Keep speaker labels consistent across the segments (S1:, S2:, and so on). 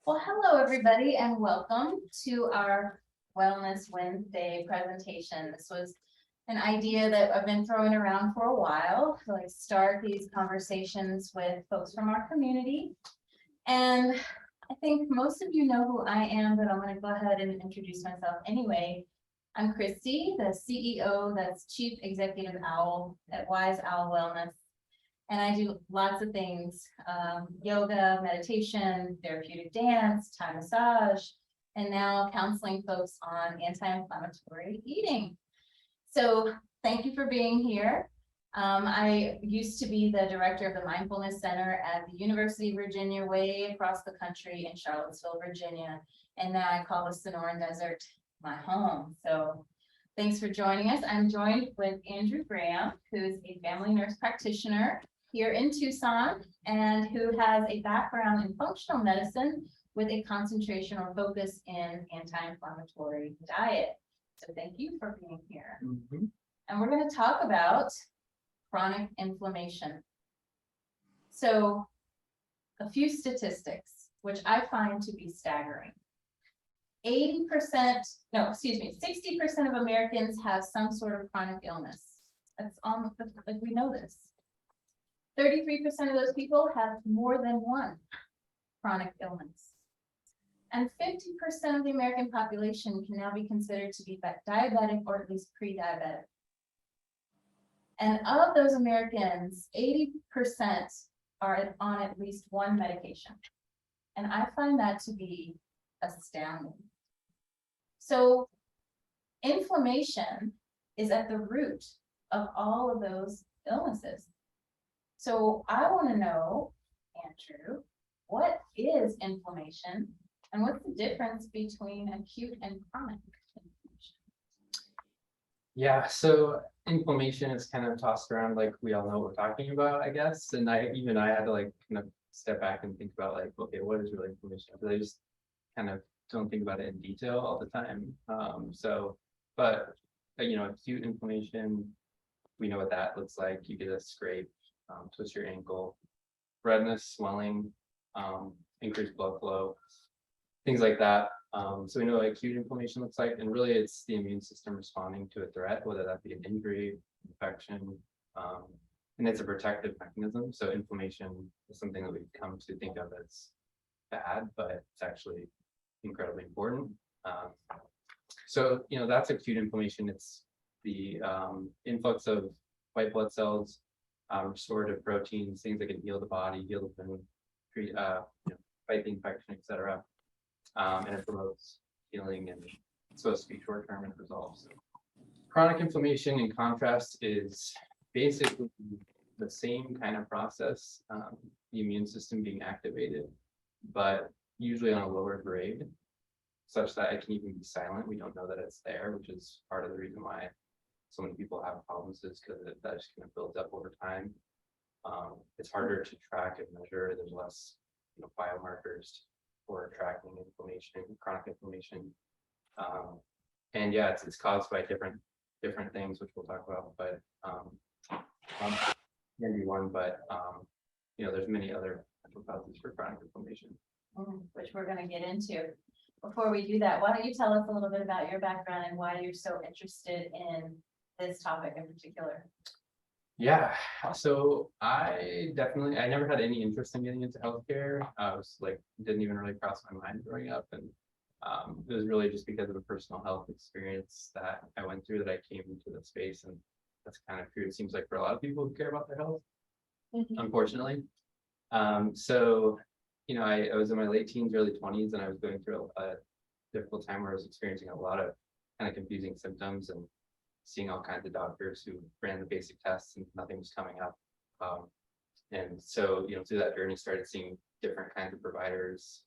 S1: Well, hello, everybody, and welcome to our Wellness Wednesday presentation. This was an idea that I've been throwing around for a while, to like start these conversations with folks from our community. And I think most of you know who I am, but I'm going to go ahead and introduce myself anyway. I'm Christy, the CEO, that's Chief Executive Owl at Wise Owl Wellness. And I do lots of things, yoga, meditation, therapeutic dance, Thai massage, and now counseling folks on anti-inflammatory eating. So thank you for being here. I used to be the director of the Mindfulness Center at the University of Virginia, way across the country in Charlottesville, Virginia. And now I call the Sonoran Desert my home. So thanks for joining us. I'm joined with Andrew Graham, who's a family nurse practitioner here in Tucson, and who has a background in functional medicine with a concentration or focus in anti-inflammatory diet. So thank you for being here. And we're going to talk about chronic inflammation. So a few statistics, which I find to be staggering. 60% of Americans have some sort of chronic illness. That's almost, like, we know this. 33% of those people have more than one chronic illness. And 50% of the American population can now be considered to be diabetic or at least pre-diabetic. And of those Americans, 80% are on at least one medication. And I find that to be astounding. So inflammation is at the root of all of those illnesses. So I want to know, Andrew, what is inflammation and what's the difference between acute and chronic inflammation?
S2: Yeah, so inflammation is kind of tossed around like we all know what we're talking about, I guess. And I had to like kind of step back and think about like, okay, what is really inflammation? Because I just kind of don't think about it in detail all the time. But acute inflammation, we know what that looks like. You get a scrape, twist your ankle, redness, swelling, increased blood flow, things like that. So we know what acute inflammation looks like, and really it's the immune system responding to a threat, whether that be an injury, infection, and it's a protective mechanism. So inflammation is something that we've come to think of as bad, but it's actually incredibly important. So that's acute inflammation. It's the influx of white blood cells, restorative proteins, things that can heal the body, heal the wound, treat, fight the infection, etc. And it promotes healing, and it's supposed to be short-term and resolves. Chronic inflammation, in contrast, is basically the same kind of process, the immune system being activated, but usually on a lower grade, such that it can even be silent. We don't know that it's there, which is part of the reason why so many people have problems, is because that just kind of builds up over time. It's harder to track and measure. There's less biomarkers for tracking inflammation, chronic inflammation. And yeah, it's caused by different things, which we'll talk about, but maybe one, but there's many other potential causes for chronic inflammation.
S1: Which we're going to get into. Before we do that, why don't you tell us a little bit about your background and why you're so interested in this topic in particular?
S2: Yeah, so I never had any interest in getting into healthcare. I was like, didn't even really cross my mind growing up. And it was really just because of a personal health experience that I went through that I came into the space. And that's kind of true. It seems like for a lot of people who care about their health, unfortunately. I was in my late teens, early 20s, and I was going through a difficult time where I was experiencing a lot of kind of confusing symptoms and seeing all kinds of doctors who ran the basic tests and nothing was coming up. And so, through that journey, started seeing different kinds of providers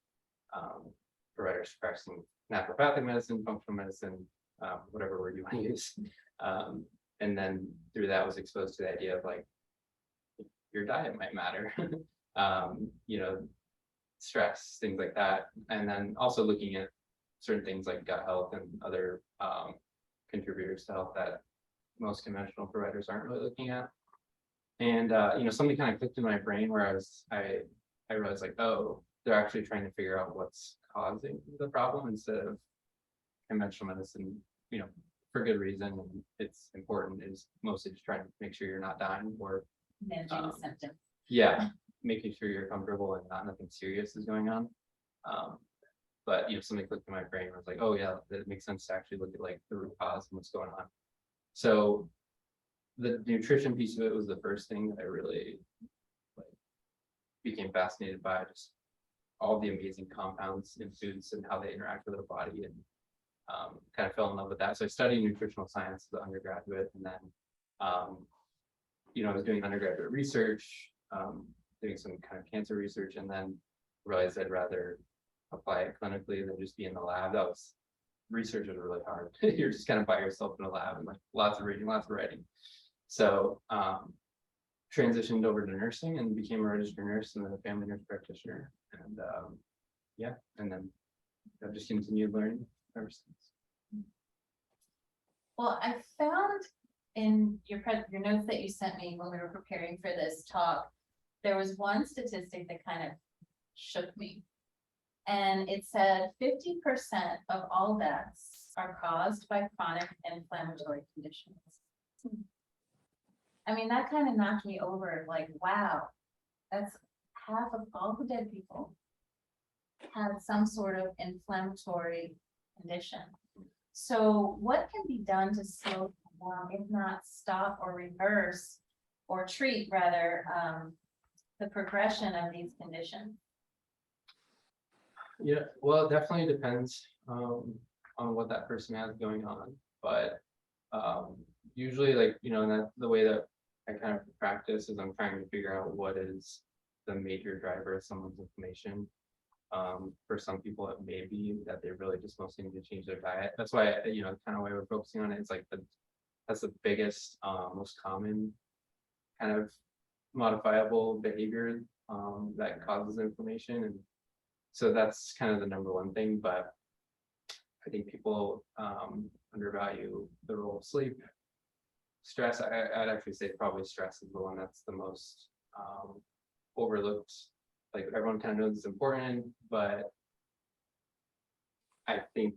S2: practicing naturopathic medicine, functional medicine, whatever word you want to use. And then through that was exposed to the idea of like, your diet might matter, stress, things like that. And then also looking at certain things like gut health and other contributors to health that most conventional providers aren't really looking at. And something kind of clicked in my brain where I realized like, oh, they're actually trying to figure out what's causing the problem instead of conventional medicine, for good reason, and it's important, is mostly just trying to make sure you're not dying or,
S1: Managing the symptoms.
S2: yeah, making sure you're comfortable and not nothing serious is going on. But something clicked in my brain. I was like, oh yeah, that makes sense to actually look at like the root cause and what's going on. So the nutrition piece of it was the first thing that I really like became fascinated by, just all the amazing compounds in foods and how they interact with our body, and kind of fell in love with that. So I studied nutritional science as an undergraduate, and then I was doing undergraduate research, doing some kind of cancer research, and then realized I'd rather apply it clinically than just be in the lab. Research is really hard. You're just kind of by yourself in a lab and like lots of reading, lots of writing. So transitioned over to nursing and became a registered nurse and then a family nurse practitioner. And and then I've just continued learning ever since.
S1: Well, I found in your notes that you sent me when we were preparing for this talk, there was one statistic that kind of shook me. And it said 50% of all deaths are caused by chronic inflammatory conditions. I mean, that kind of knocked me over, like, wow, that's half of all the dead people had some sort of inflammatory condition. So what can be done to slow down, if not stop or reverse or treat rather, the progression of these conditions?
S2: Yeah, well, it definitely depends on what that person has going on, but usually, like, the way that I kind of practice is I'm trying to figure out what is the major driver of someone's inflammation. For some people, it may be that they really just mostly need to change their diet. That's why, kind of why we're focusing on it. It's like that's the biggest, most common kind of modifiable behavior that causes inflammation, and so that's kind of the number one thing. But I think people undervalue the role of sleep, stress. I'd actually say probably stress is the one that's the most overlooked. Like, everyone kind of knows it's important, but I think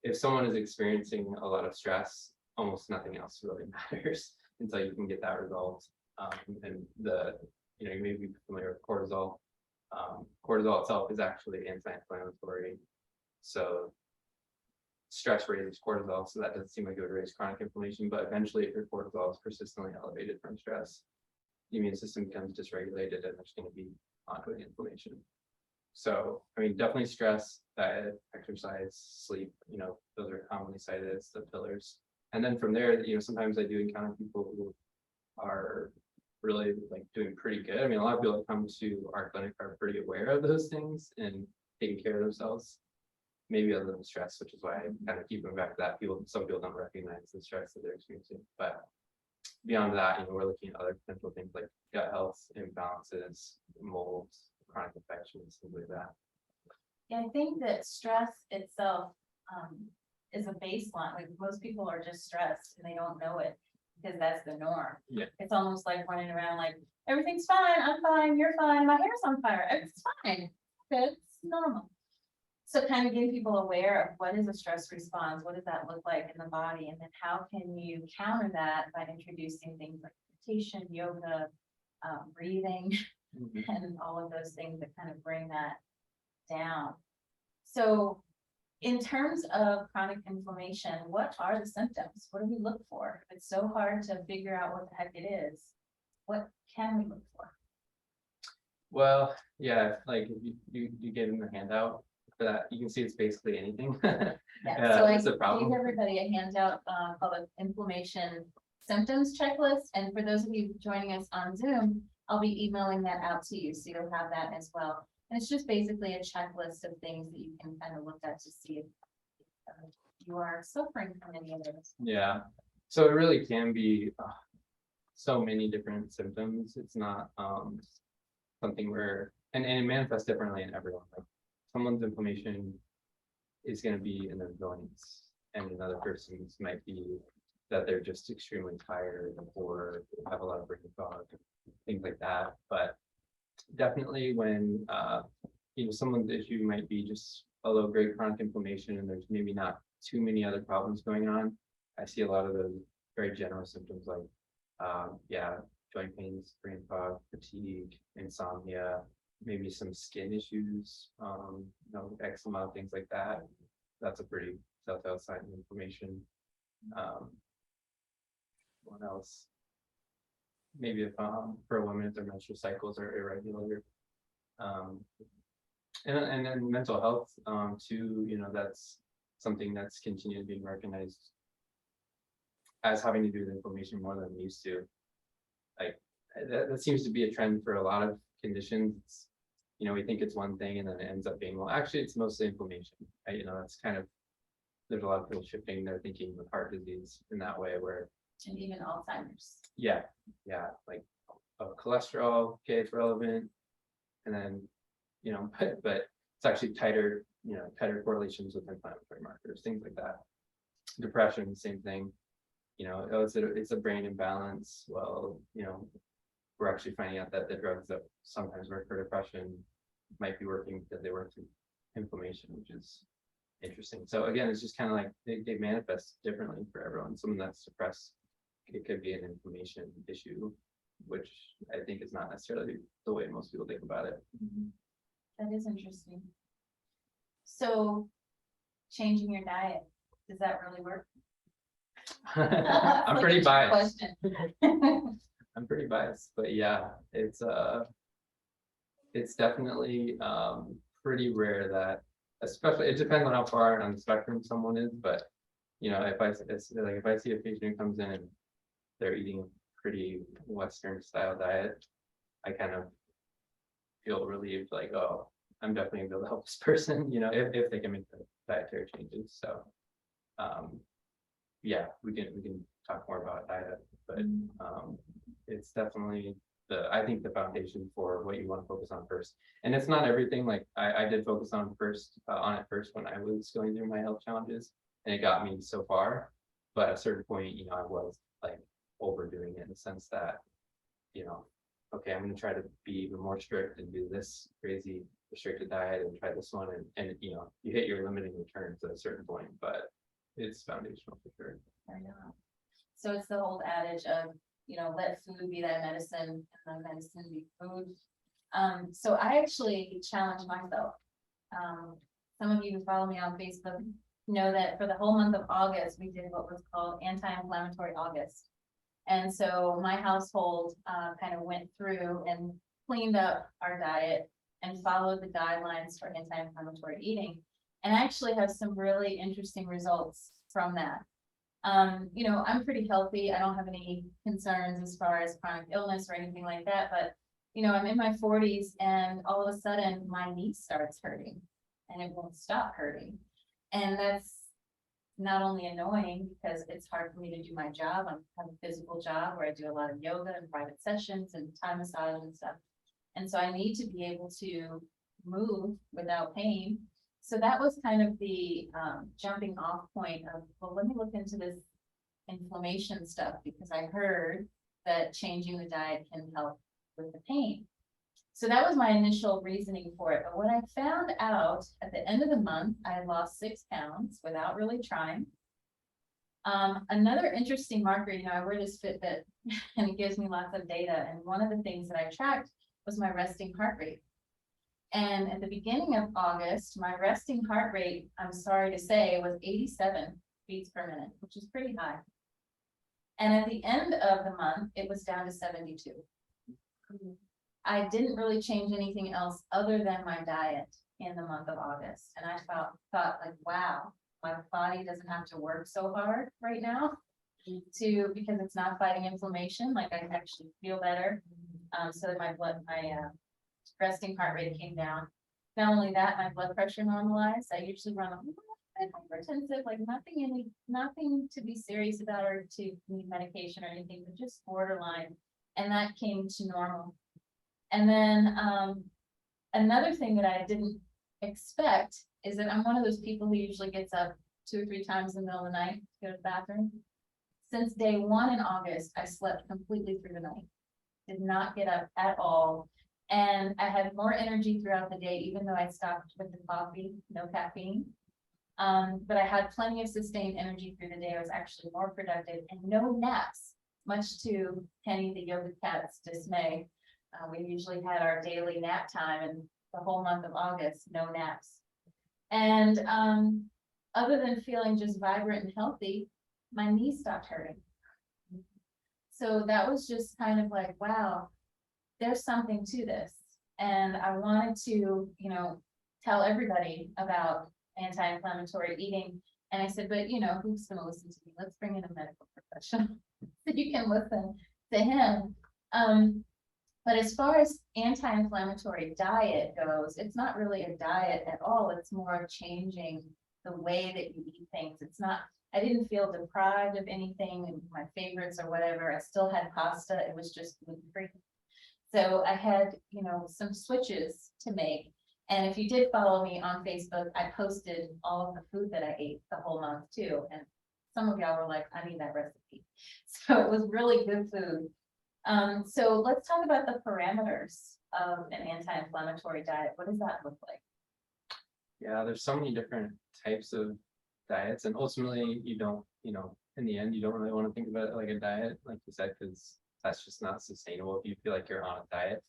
S2: if someone is experiencing a lot of stress, almost nothing else really matters until you can get that resolved. And you may be familiar with cortisol. Cortisol itself is actually anti-inflammatory. So stress raises cortisol, so that doesn't seem like it would raise chronic inflammation, but eventually if your cortisol is persistently elevated from stress, the immune system becomes dysregulated and there's going to be ongoing inflammation. So, I mean, definitely stress, diet, exercise, sleep, those are commonly cited as the pillars. And then from there, sometimes I do encounter people who are really like doing pretty good. I mean, a lot of people that come to our clinic are pretty aware of those things and taking care of themselves, maybe other than stress, which is why I kind of keep going back to that. Some people don't recognize the stress that they're experiencing, but beyond that, we're looking at other potential things like gut health imbalances, molds, chronic infections, things like that.
S1: Yeah, I think that stress itself is a baseline. Like, most people are just stressed and they don't know it because that's the norm.
S2: Yeah.
S1: It's almost like running around like, everything's fine, I'm fine, you're fine, my hair's on fire, it's fine, it's normal. So kind of getting people aware of what is a stress response, what does that look like in the body, and then how can you counter that by introducing things like meditation, yoga, breathing, and all of those things that kind of bring that down. So in terms of chronic inflammation, what are the symptoms? What do we look for? If it's so hard to figure out what the heck it is, what can we look for?
S2: Well, yeah, like if you get in the handout for that, you can see it's basically anything.
S1: Yeah, so I
S2: that's the problem.
S1: gave everybody a handout called an inflammation symptoms checklist. And for those of you joining us on Zoom, I'll be emailing that out to you, so you'll have that as well. And it's just basically a checklist of things that you can kind of look at to see if you are suffering from any of those.
S2: Yeah, so it really can be so many different symptoms. It's not something where, and it manifests differently in everyone. Like, someone's inflammation is going to be in their joints, and another person's might be that they're just extremely tired or have a lot of brain fog, things like that. But definitely when, someone's issue might be just a low-grade chronic inflammation and there's maybe not too many other problems going on. I see a lot of those very general symptoms like, yeah, joint pains, brain fog, fatigue, insomnia, maybe some skin issues, eczema, things like that. That's a pretty telltale sign of inflammation. Um, what else? Maybe if for a woman, if their menstrual cycles are irregular. Um, and then mental health too, that's something that's continued being recognized as having to do with inflammation more than it used to. Like that seems to be a trend for a lot of conditions. We think it's one thing and then it ends up being, well, actually it's mostly inflammation. That's kind of, there's a lot of people shifting their thinking with heart disease in that way where.
S1: And even Alzheimer's.
S2: Yeah, like cholesterol, okay, it's relevant. And then, but it's actually tighter correlations with inflammatory markers, things like that. Depression, same thing. It's a brain imbalance. Well, we're actually finding out that the drugs that sometimes work for depression might be working because they work through inflammation, which is interesting. So again, it's just kind of like they manifest differently for everyone. Someone that's depressed, it could be an inflammation issue, which I think is not necessarily the way most people think about it.
S1: That is interesting. So changing your diet, does that really work?
S2: I'm pretty biased.
S1: Question.
S2: I'm pretty biased, but yeah, it's definitely pretty rare that, especially it depends on how far on the spectrum someone is, but if I see a patient who comes in and they're eating a pretty Western style diet, I kind of feel relieved, like, oh, I'm definitely gonna be able to help this person, if they can make the dietary changes. So yeah, we can talk more about diet, but it's definitely I think the foundation for what you want to focus on first. And it's not everything. Like I did focus on it first when I was going through my health challenges, and it got me so far. But at a certain point, I was like overdoing it in the sense that, okay, I'm going to try to be even more strict and do this crazy restricted diet and try this one, and you hit your limiting returns at a certain point, but it's foundational for sure.
S1: I know. So it's the old adage of, let food be thy medicine and thy medicine be food. So I actually challenged myself. Some of you who follow me on Facebook know that for the whole month of August, we did what was called Anti-Inflammatory August. And so my household kind of went through and cleaned up our diet and followed the guidelines for anti-inflammatory eating, and I actually have some really interesting results from that. I'm pretty healthy. I don't have any concerns as far as chronic illness or anything like that, but I'm in my 40s and all of a sudden my knee starts hurting and it won't stop hurting. And that's not only annoying because it's hard for me to do my job. I have a physical job where I do a lot of yoga and private sessions and Thai massage and stuff. And so I need to be able to move without pain. So that was kind of the jumping off point of, well, let me look into this inflammation stuff because I heard that changing the diet can help with the pain. So that was my initial reasoning for it. But what I found out at the end of the month, I had lost 6 pounds without really trying. Another interesting marker, I wear this Fitbit and it gives me lots of data. And one of the things that I tracked was my resting heart rate. And at the beginning of August, my resting heart rate, I'm sorry to say, was 87 beats per minute, which is pretty high. And at the end of the month, it was down to 72. I didn't really change anything else other than my diet in the month of August. And I thought like, wow, my body doesn't have to work so hard right now because it's not fighting inflammation. Like I actually feel better. So that my resting heart rate came down. Not only that, my blood pressure normalized. I usually run a little bit hypertensive, like nothing to be serious about or to need medication or anything, but just borderline. And that came to normal. And then another thing that I didn't expect is that I'm one of those people who usually gets up 2 or 3 times in the middle of the night to go to the bathroom. Since day 1 in August, I slept completely through the night. Did not get up at all. And I had more energy throughout the day, even though I stopped with the coffee, no caffeine. But I had plenty of sustained energy through the day. I was actually more productive and no naps, much to Penny, the yoga cat's dismay. We usually had our daily nap time, and the whole month of August, no naps. And other than feeling just vibrant and healthy, my knees stopped hurting. So that was just kind of like, wow, there's something to this. And I wanted to, tell everybody about anti-inflammatory eating. And I said, but who's gonna listen to me? Let's bring in a medical professional so you can listen to him. But as far as anti-inflammatory diet goes, it's not really a diet at all. It's more changing the way that you eat things. It's not, I didn't feel deprived of anything, my favorites or whatever. I still had pasta. It was just gluten-free. So I had, some switches to make. And if you did follow me on Facebook, I posted all of the food that I ate the whole month too. And some of y'all were like, I need that recipe. So it was really good food. So let's talk about the parameters of an anti-inflammatory diet. What does that look like?
S2: Yeah, there's so many different types of diets, and ultimately you don't, in the end, you don't really want to think about it like a diet, like you said, because that's just not sustainable if you feel like you're on a diet.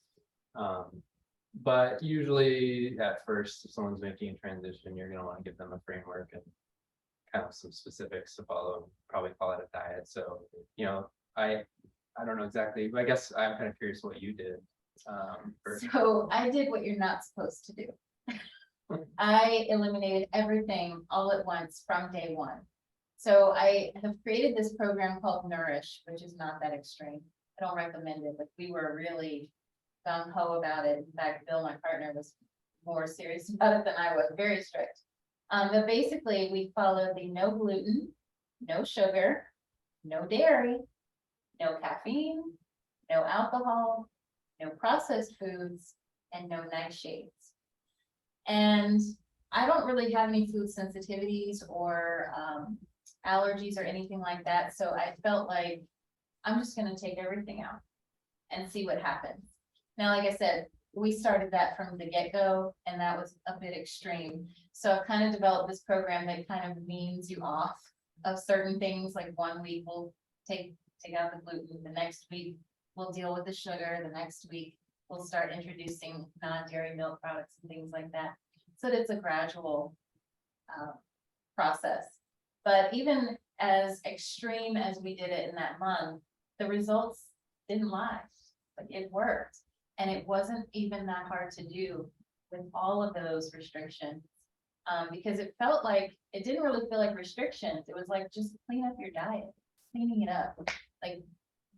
S2: But usually at first, if someone's making a transition, you're gonna want to give them a framework and kind of some specifics to follow, probably call it a diet. So, I don't know exactly, but I guess I'm kind of curious what you did.
S1: So I did what you're not supposed to do. I eliminated everything all at once from day one. So I have created this program called Nourish, which is not that extreme. I don't recommend it, but we were really gung ho about it. In fact, Bill, my partner, was more serious about it than I was, very strict. But basically we followed the no gluten, no sugar, no dairy, no caffeine, no alcohol, no processed foods, and no nightshades. And I don't really have any food sensitivities or allergies or anything like that. So I felt like I'm just going to take everything out and see what happens. Now, like I said, we started that from the get-go, and that was a bit extreme. So I've kind of developed this program that kind of weans you off of certain things. Like 1 week we'll take out the gluten, the next week we'll deal with the sugar, the next week we'll start introducing non-dairy milk products and things like that. So that it's a gradual process. But even as extreme as we did it in that month, the results didn't lie. Like, it worked. And it wasn't even that hard to do with all of those restrictions. Because it felt like, it didn't really feel like restrictions. It was like, just clean up your diet, cleaning it up. Like,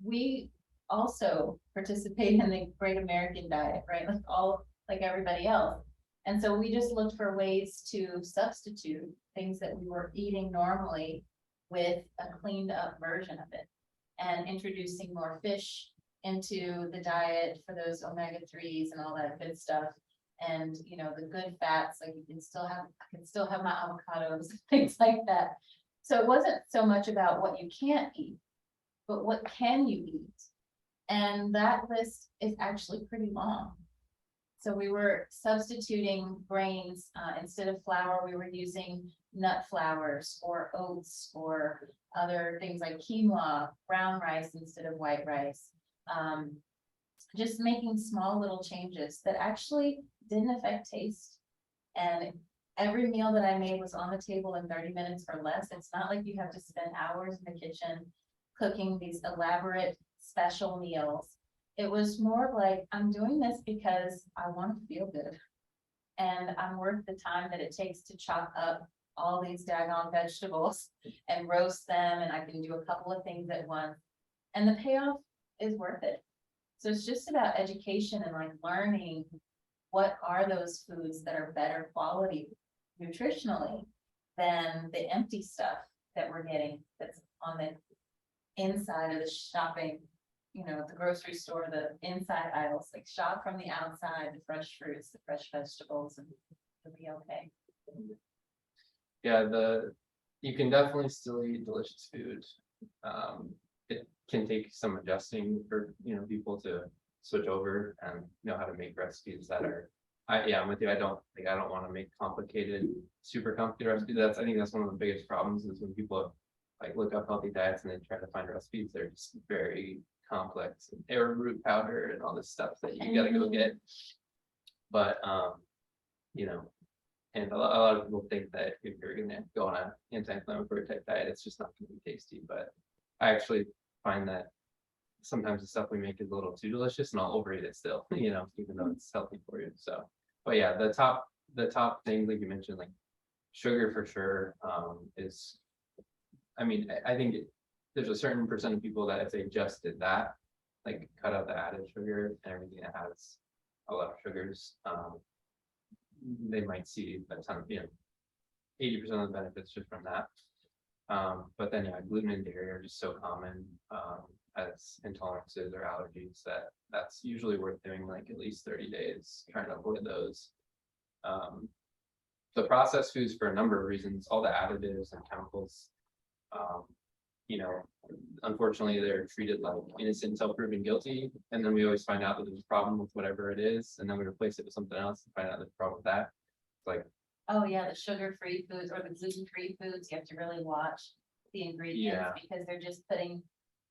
S1: we also participate in the Great American Diet, right? Like everybody else. And so we just looked for ways to substitute things that we were eating normally with a cleaned up version of it, and introducing more fish into the diet for those omega-3s and all that good stuff. And the good fats, like I can still have my avocados, things like that. So it wasn't so much about what you can't eat, but what can you eat? And that list is actually pretty long. So we were substituting grains, instead of flour, we were using nut flours or oats or other things like quinoa, brown rice instead of white rice. Just making small little changes that actually didn't affect taste. And every meal that I made was on the table in 30 minutes or less. It's not like you have to spend hours in the kitchen cooking these elaborate special meals. It was more like, I'm doing this because I want to feel good. And I'm worth the time that it takes to chop up all these daggone vegetables and roast them. And I can do a couple of things at once. And the payoff is worth it. So it's just about education and like learning what are those foods that are better quality nutritionally than the empty stuff that we're getting that's on the inside of the shopping, the grocery store, the inside aisles. Like, shop from the outside, the fresh fruits, the fresh vegetables, and it'll be okay.
S2: Yeah, you can definitely still eat delicious food. It can take some adjusting for people to switch over and know how to make recipes that are. I'm with you. I don't want to make complicated, super complicated recipes. I think that's one of the biggest problems is when people like look up healthy diets and they try to find recipes, they're just very complex and arrowroot powder and all this stuff that you gotta go get. But you know, and a lot of people think that if you're gonna go on an anti-inflammatory type diet, it's just not gonna be tasty. But I actually find that sometimes the stuff we make is a little too delicious and I'll overeat it still, even though it's healthy for you. So, but yeah, the top thing, like you mentioned, like sugar for sure, is, I mean, I think there's a certain percent of people that if they just did that, like cut out the added sugar and everything that has a lot of sugars, they might see a ton of, 80% of the benefits just from that. But then yeah, gluten and dairy are just so common as intolerances or allergies that's usually worth doing like at least 30 days, trying to avoid those. The processed foods for a number of reasons, all the additives and chemicals, unfortunately they're treated like innocent until proven guilty, and then we always find out that there's a problem with whatever it is, and then we replace it with something else and find out there's a problem with that. It's like,
S1: Oh, yeah, the sugar-free foods or the gluten-free foods, you have to really watch the ingredients because they're just putting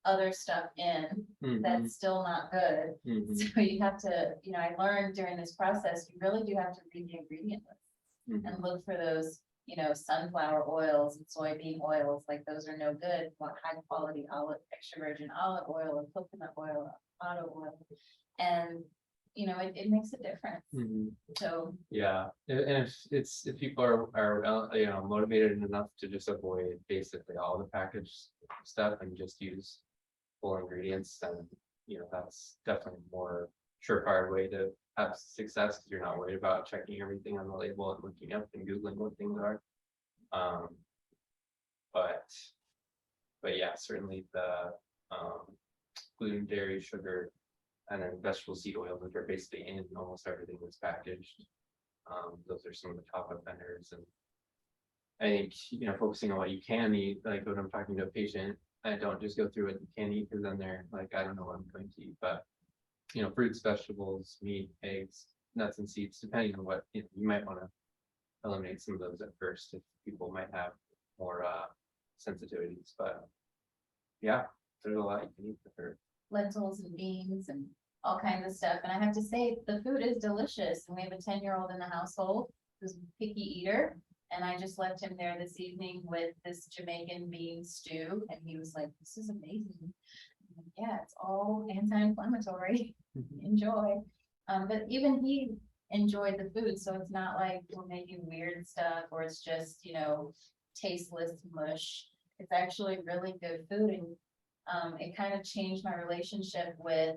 S1: other stuff in that's still not good. So you have to, I learned during this process, you really do have to read the ingredient list and look for those, sunflower oils and soybean oils, like those are no good. Want high quality extra virgin olive oil or coconut oil, avocado oil. And it makes a difference. So
S2: yeah, and if people are motivated enough to just avoid basically all the packaged stuff and just use full ingredients, then that's definitely a more surefire way to have success because you're not worried about checking everything on the label and looking up and googling what things are. But yeah, certainly the gluten, dairy, sugar, and then vegetable seed oils, which are basically in almost everything that's packaged. Those are some of the top offenders, and I think focusing on what you can eat, like when I'm talking to a patient, I don't just go through what you can eat because then they're like, I don't know what I'm going to eat, but fruits, vegetables, meat, eggs, nuts and seeds, depending on what you might want to eliminate some of those at first if people might have more sensitivities. But yeah, there's a lot you can eat for sure.
S1: Lentils and beans and all kinds of stuff. And I have to say, the food is delicious. And we have a 10-year-old in the household who's a picky eater. And I just left him there this evening with this Jamaican bean stew. And he was like, this is amazing. I'm like, yeah, it's all anti-inflammatory. Enjoy. But even he enjoyed the food. So it's not like we're making weird stuff or it's just, tasteless mush. It's actually really good food. And it kind of changed my relationship with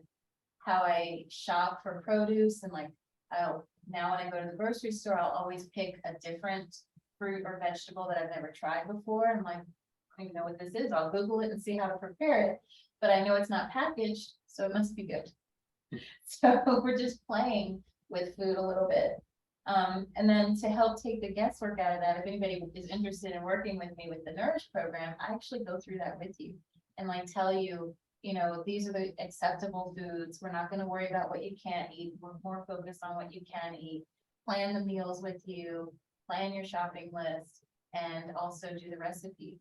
S1: how I shop for produce and like now when I go to the grocery store, I'll always pick a different fruit or vegetable that I've never tried before. I'm like, I don't even know what this is. I'll Google it and see how to prepare it, but I know it's not packaged, so it must be good. So we're just playing with food a little bit. And then to help take the guesswork out of that, if anybody is interested in working with me with the Nourish program, I actually go through that with you and like tell you, these are the acceptable foods. We're not going to worry about what you can't eat. We're more focused on what you can eat. Plan the meals with you, plan your shopping list, and also do the recipe.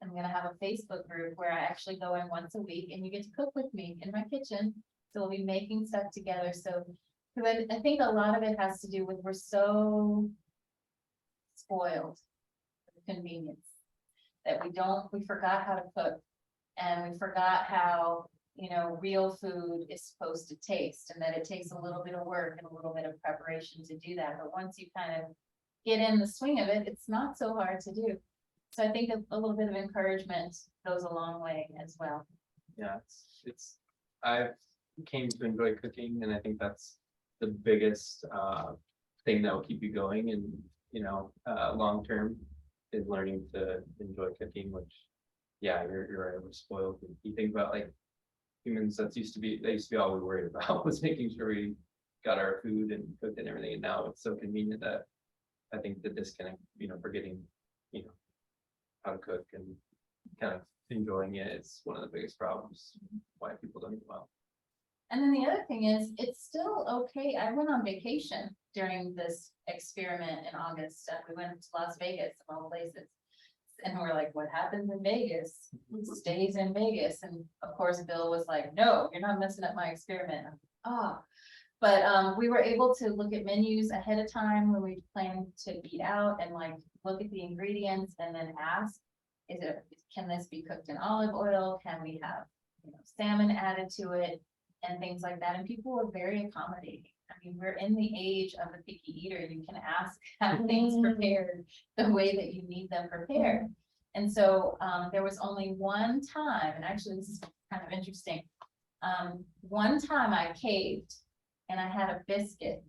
S1: I'm going to have a Facebook group where I actually go in once a week and you get to cook with me in my kitchen. So we'll be making stuff together. So because I think a lot of it has to do with we're so spoiled with convenience that we forgot how to cook. And we forgot how, real food is supposed to taste and that it takes a little bit of work and a little bit of preparation to do that. But once you kind of get in the swing of it, it's not so hard to do. So I think a little bit of encouragement goes a long way as well.
S2: Yeah, I've came to enjoy cooking, and I think that's the biggest thing that will keep you going and, long term is learning to enjoy cooking, which yeah, you're right, we're spoiled. You think about like humans, they used to be all we worried about was making sure we got our food and cooked and everything. And now it's so convenient that I think the disconnect, forgetting, how to cook and kind of enjoying it is one of the biggest problems why people don't eat well.
S1: And then the other thing is, it's still okay. I went on vacation during this experiment in August. We went to Las Vegas of all places. And we're like, what happens in Vegas stays in Vegas. And of course, Bill was like, no, you're not messing up my experiment. Ah, but we were able to look at menus ahead of time when we planned to eat out and like look at the ingredients and then ask, can this be cooked in olive oil? Can we have, salmon added to it and things like that? And people were very accommodating. I mean, we're in the age of the picky eater. You can ask, have things prepared the way that you need them prepared. And so there was only one time, and actually this is kind of interesting. One time I caved and I had a biscuit.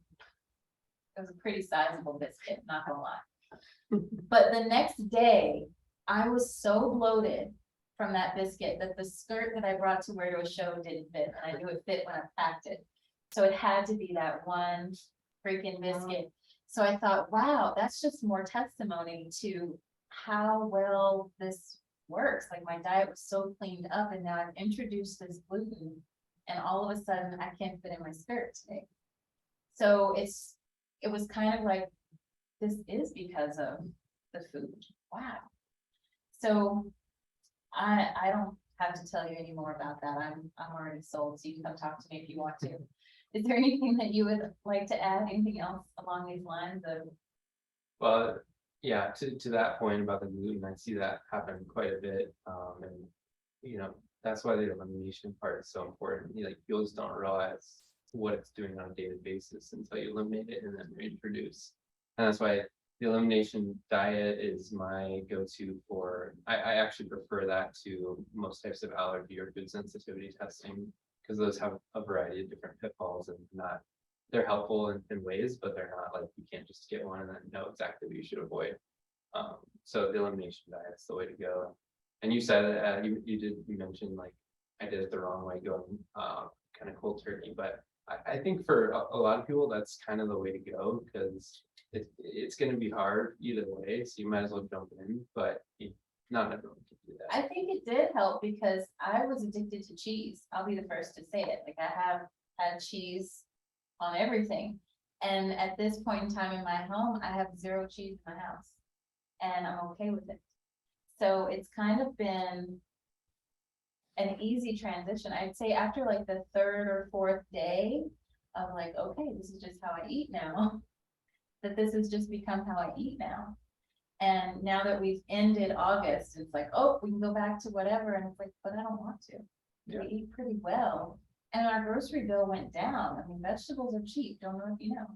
S1: It was a pretty sizable biscuit, not gonna lie. But the next day, I was so bloated from that biscuit that the skirt that I brought to wear to a show didn't fit, and I knew it fit when I packed it. So it had to be that one freaking biscuit. So I thought, wow, that's just more testimony to how well this works. Like my diet was so cleaned up and now I've introduced this gluten and all of a sudden I can't fit in my skirt today. So it was kind of like, this is because of the food. Wow. So I don't have to tell you any more about that. I'm already sold, so you can come talk to me if you want to. Is there anything that you would like to add? Anything else along these lines of?
S2: Well, yeah, to that point about the gluten, I see that happen quite a bit. And that's why the elimination part is so important. Like people just don't realize what it's doing on a daily basis until you eliminate it and then reintroduce. And that's why the elimination diet is my go-to for, I actually prefer that to most types of allergy or food sensitivity testing, because those have a variety of different pitfalls and they're helpful in ways, but they're not like, you can't just get one and then know exactly what you should avoid. So the elimination diet is the way to go. And you said, you mentioned like, I did it the wrong way going kind of cold turkey, but I think for a lot of people, that's kind of the way to go, because it's going to be hard either way. So you might as well jump in, but not everyone can do that.
S1: I think it did help because I was addicted to cheese. I'll be the first to say it. Like I have had cheese on everything. And at this point in time in my home, I have 0 cheese in my house and I'm okay with it. So it's kind of been an easy transition. I'd say after like the 3rd or 4th day of like, okay, this is just how I eat now, that this has just become how I eat now. And now that we've ended August, it's like, oh, we can go back to whatever. And it's like, but I don't want to.
S2: Yeah.
S1: We eat pretty well. And our grocery bill went down. I mean, vegetables are cheap. Don't know if you know.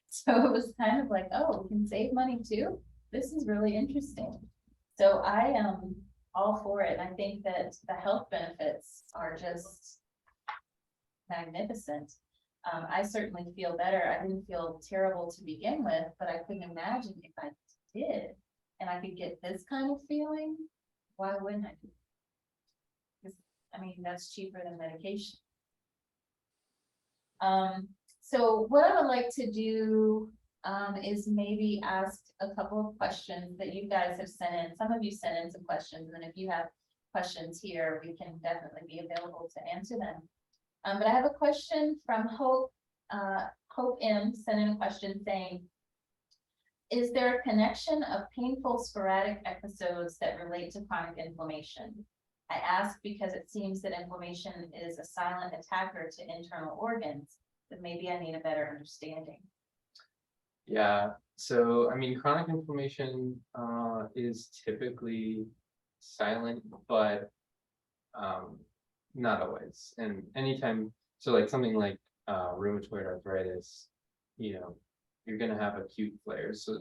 S1: So it was kind of like, oh, we can save money too. This is really interesting. So I am all for it. I think that the health benefits are just magnificent. I certainly feel better. I didn't feel terrible to begin with, but I couldn't imagine if I did and I could get this kind of feeling, why wouldn't I do it? Because I mean, that's cheaper than medication. So what I would like to do is maybe ask a couple of questions that you guys have sent in. Some of you sent in some questions, and if you have questions here, we can definitely be available to answer them. But I have a question from Hope. Hope M sent in a question saying, is there a connection of painful sporadic episodes that relate to chronic inflammation? I ask because it seems that inflammation is a silent attacker to internal organs, but maybe I need a better understanding.
S2: Yeah, so I mean, chronic inflammation is typically silent, but not always. And anytime, so like something like rheumatoid arthritis, you're going to have acute flares. So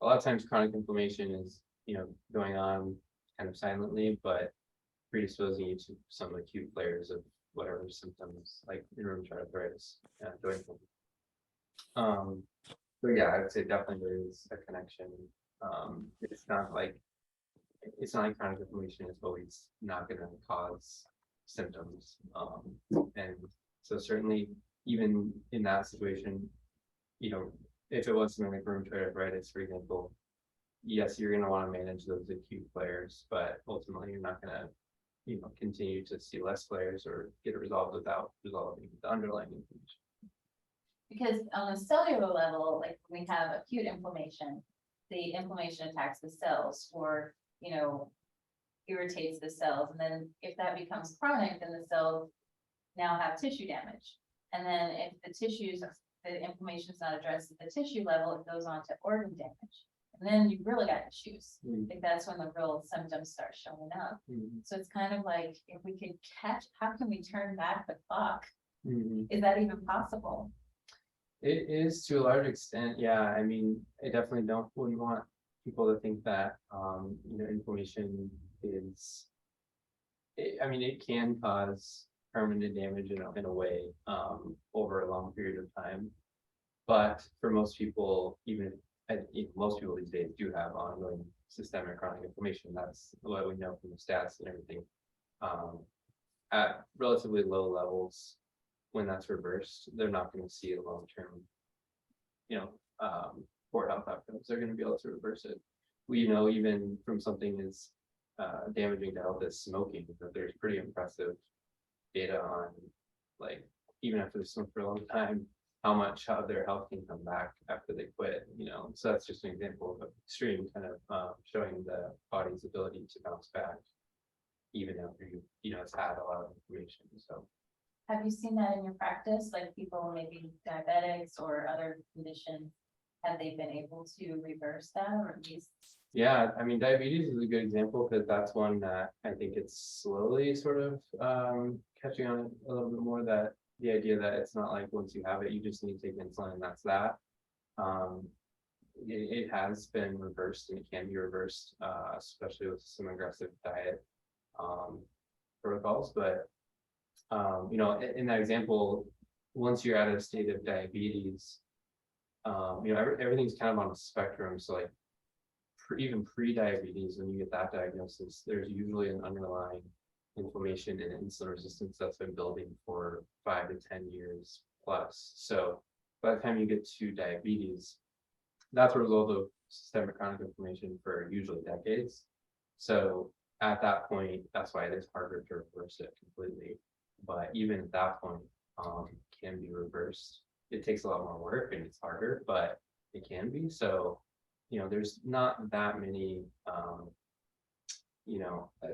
S2: a lot of times chronic inflammation is, going on kind of silently, but predisposing you to some acute flares of whatever symptoms, like rheumatoid arthritis and joint pain. So yeah, I would say definitely there is a connection. It's not like chronic inflammation is always not going to cause symptoms. And so certainly even in that situation, if it was something like rheumatoid arthritis, for example, yes, you're going to want to manage those acute flares, but ultimately you're not going to, continue to see less flares or get it resolved without resolving the underlying inflammation.
S1: Because on a cellular level, like when we have acute inflammation, the inflammation attacks the cells or, irritates the cells. And then if that becomes chronic, then the cells now have tissue damage. And then if the inflammation is not addressed at the tissue level, it goes on to organ damage. And then you've really got issues. Like that's when the real symptoms start showing up. So it's kind of like, if we could how can we turn back the clock? Is that even possible?
S2: It is to a large extent, yeah. I mean, I definitely wouldn't want people to think that inflammation is. It can cause permanent damage in a way over a long period of time, but for most people, most people these days do have ongoing systemic chronic inflammation. That's what we know from the stats and everything. At relatively low levels, when that's reversed, they're not going to see a long-term, poor health outcomes. They're going to be able to reverse it. We know even from something as damaging to health as smoking, that there's pretty impressive data on, like, even after they smoke for a long time, how much of their health can come back after they quit. So that's just an example of extreme kind of showing the body's ability to bounce back, even after it's had a lot of information. So.
S1: Have you seen that in your practice? Like people maybe diabetics or other conditions, have they been able to reverse that or at least?
S2: Yeah, diabetes is a good example because that's one that I think it's slowly sort of catching on a little bit more, that the idea that it's not like once you have it, you just need to take insulin and that's that. It has been reversed and it can be reversed, especially with some aggressive diet protocols. But in that example, once you're at a state of diabetes, everything's kind of on a spectrum. So like even pre-diabetes, when you get that diagnosis, there's usually an underlying inflammation and insulin resistance that's been building for 5 to 10 years plus. So by the time you get to diabetes, that's a result of systemic chronic inflammation for usually decades. So at that point, that's why it is harder to reverse it completely. But even at that point, can be reversed. It takes a lot more work and it's harder, but it can be. So, there's not that many,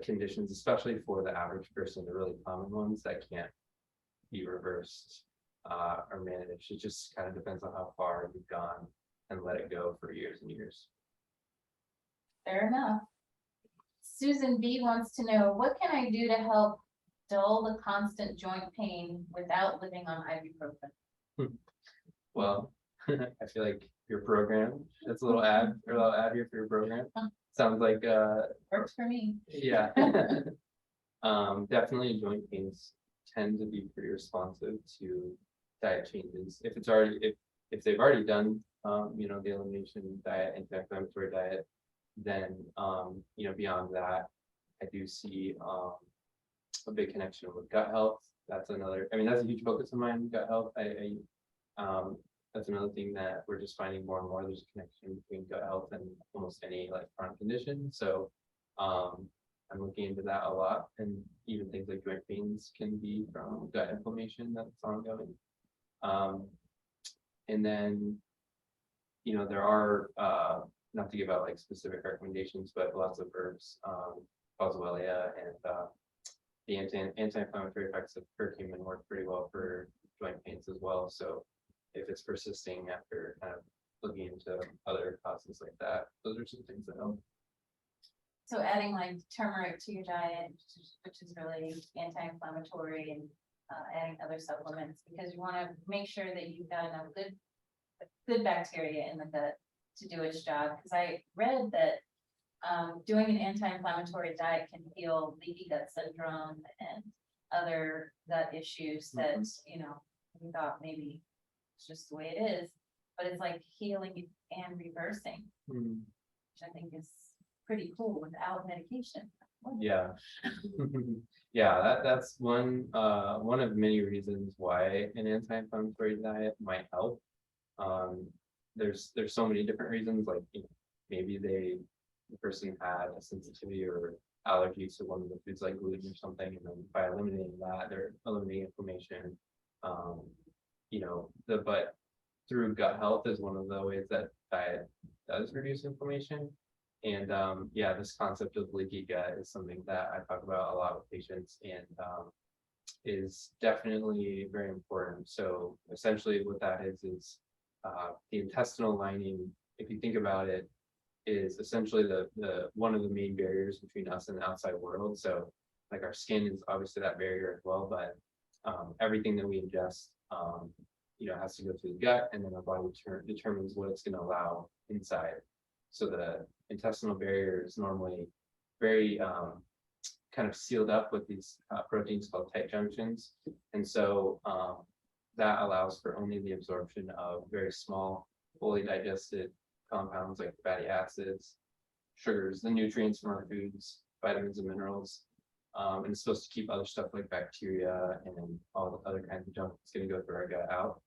S2: conditions, especially for the average person, the really common ones that can't be reversed or managed. It just kind of depends on how far you've gone and let it go for years and years.
S1: Fair enough. Susan B wants to know, what can I do to help dull the constant joint pain without living on ibuprofen?
S2: Well, I feel like your program, that's a little ad here for your program. Sounds like
S1: Works for me.
S2: Yeah. Definitely joint pains tend to be pretty responsive to diet changes. If they've already done the elimination diet, anti-inflammatory diet, then beyond that, I do see a big connection with gut health. That's that's a huge focus of mine, gut health. That's another thing that we're just finding more and more. There's a connection between gut health and almost any like chronic condition. So I'm looking into that a lot, and even things like joint pains can be from gut inflammation that's ongoing. And then there are not to give out like specific recommendations, but lots of herbs, boswellia and the anti-inflammatory effects of curcumin work pretty well for joint pains as well. So if it's persisting after kind of looking into other causes like that, those are some things that help.
S1: So adding like turmeric to your diet, which is really anti-inflammatory, and adding other supplements, because you want to make sure that you've got enough good bacteria in the gut to do its job. Because I read that doing an anti-inflammatory diet can heal leaky gut syndrome and other gut issues that we thought maybe it's just the way it is, but it's like healing and reversing, which I think is pretty cool without medication.
S2: Yeah. Yeah, that's one of many reasons why an anti-inflammatory diet might help. There's so many different reasons, like maybe the person had a sensitivity or allergies to one of the foods like gluten or something, and then by eliminating that, they're eliminating inflammation. Um, but through gut health is one of the ways that diet does reduce inflammation. And yeah, this concept of leaky gut is something that I talk about a lot with patients, and is definitely very important. So essentially what that is the intestinal lining, if you think about it, is essentially the one of the main barriers between us and the outside world. So like our skin is obviously that barrier as well, but everything that we ingest has to go through the gut, and then our body determines what it's going to allow inside. So the intestinal barrier is normally very kind of sealed up with these proteins called tight junctions. And so that allows for only the absorption of very small, fully digested compounds like fatty acids, sugars, the nutrients from our foods, vitamins and minerals. And it's supposed to keep other stuff like bacteria and all the other kinds of junk that's going to go through our gut out.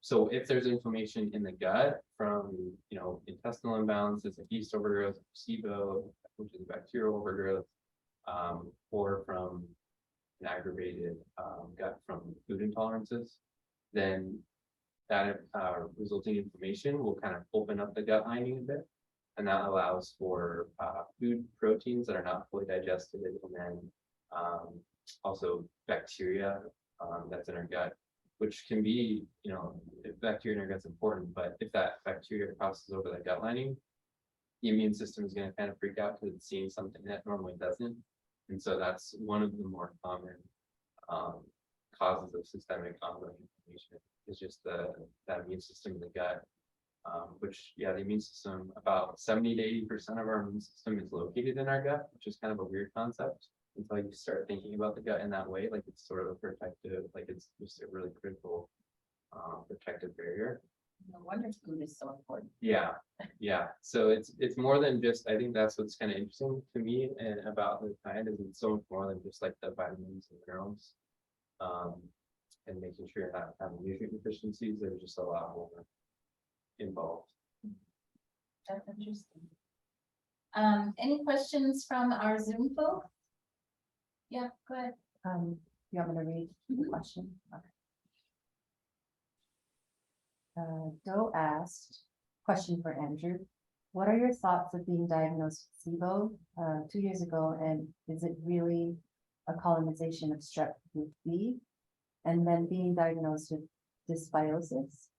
S2: So if there's inflammation in the gut from, intestinal imbalances like yeast overgrowth, SIBO, which is bacterial overgrowth, or from an aggravated gut from food intolerances, then that resulting inflammation will kind of open up the gut lining a bit. And that allows for food proteins that are not fully digested, and then also bacteria that's in our gut, which can be, if bacteria in our gut's important, but if that bacteria crosses over the gut lining, the immune system is going to kind of freak out because it's seeing something that normally doesn't. And so that's one of the more common causes of systemic ongoing inflammation, is just that immune system in the gut. Which, yeah, the immune system, about 70 to 80% of our immune system is located in our gut, which is kind of a weird concept until you start thinking about the gut in that way. Like it's sort of a protective, like it's just a really critical protective barrier.
S1: No wonder food is so important.
S2: Yeah. So it's more than just, I think that's what's kind of interesting to me and about the diet is it's so much more than just like the vitamins and minerals. And making sure you're not having nutrient deficiencies. There's just a lot more involved.
S1: That's interesting. Any questions from our Zoom folks? Yeah, go ahead.
S3: You want me to read the question? Okay. Doe asked, question for Andrew. What are your thoughts of being diagnosed with SIBO 2 years ago, and is it really a colonization of strep group B? And then being diagnosed with dysbiosis.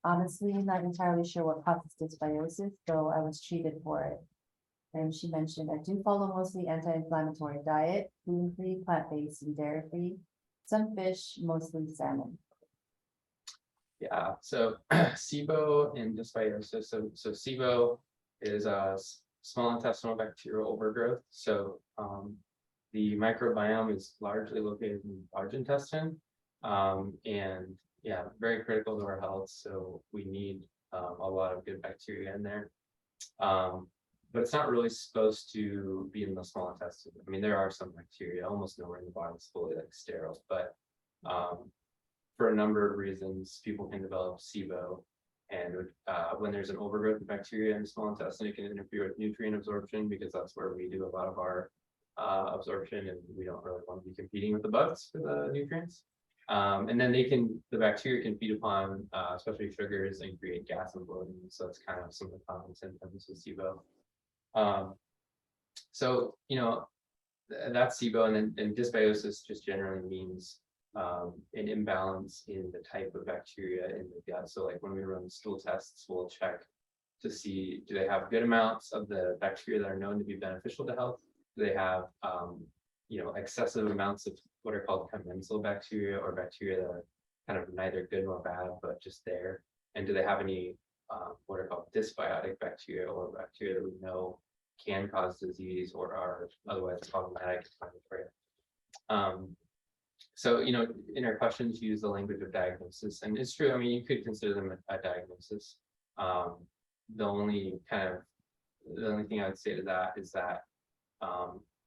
S3: Honestly, not entirely sure what causes dysbiosis, though I was treated for it. And she mentioned, I do follow mostly anti-inflammatory diet, gluten-free, plant-based, and dairy-free. Some fish, mostly salmon.
S2: Yeah, so SIBO and dysbiosis. So SIBO is a small intestinal bacterial overgrowth. So the microbiome is largely located in the large intestine, and yeah, very critical to our health. So we need a lot of good bacteria in there. But it's not really supposed to be in the small intestine. I mean, there are some bacteria, almost nowhere in the body is fully like sterile, but for a number of reasons, people can develop SIBO. And when there's an overgrowth of bacteria in the small intestine, it can interfere with nutrient absorption because that's where we do a lot of our absorption, and we don't really want to be competing with the bugs for the nutrients. And then the bacteria can feed upon especially sugars and create gas and bloating. So it's kind of some of the common symptoms of SIBO. So, that's SIBO, and dysbiosis just generally means an imbalance in the type of bacteria in the gut. So like when we run stool tests, we'll check to see, do they have good amounts of the bacteria that are known to be beneficial to health? Do they have, excessive amounts of what are called commensal bacteria, or bacteria that are kind of neither good nor bad, but just there? And do they have any what are called dysbiotic bacteria, or bacteria that we know can cause disease or are otherwise problematic inflammatory? So, in our questions, use the language of diagnosis, and it's true. I mean, you could consider them a diagnosis. The only thing I would say to that is that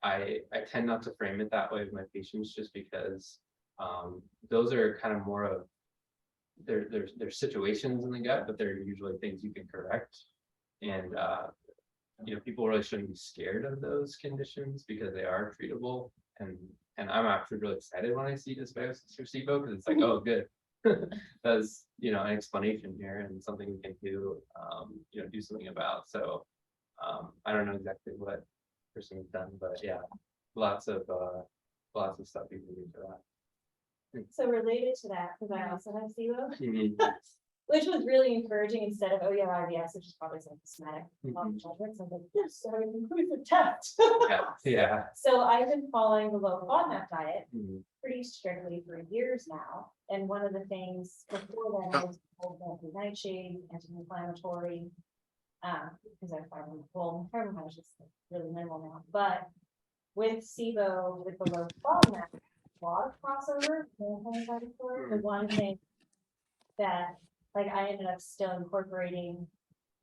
S2: I tend not to frame it that way with my patients, just because those are kind of more of there's situations in the gut, but they're usually things you can correct. And people really shouldn't be scared of those conditions because they are treatable. And I'm actually really excited when I see dysbiosis or SIBO because it's like, oh, good. That's, an explanation here and something we can do, do something about. So I don't know exactly what person has done, but yeah, lots of stuff you can do for that.
S4: So related to that, because I also have SIBO,
S2: Mhm.
S4: which was really encouraging instead of, oh, yeah, IBS, which is probably some cosmetic
S2: Mhm.
S4: judgments. I'm like, yes, so I'm inclusive test.
S2: Yeah.
S4: So I've been following the low FODMAP diet
S2: Mhm.
S4: pretty strictly for years now. And one of the things before that, I was told that the nightshade, anti-inflammatory, because I find, well, fibromyalgia is really minimal now, but with SIBO, with the low FODMAP, a lot of crossover, the one thing that, like, I ended up still incorporating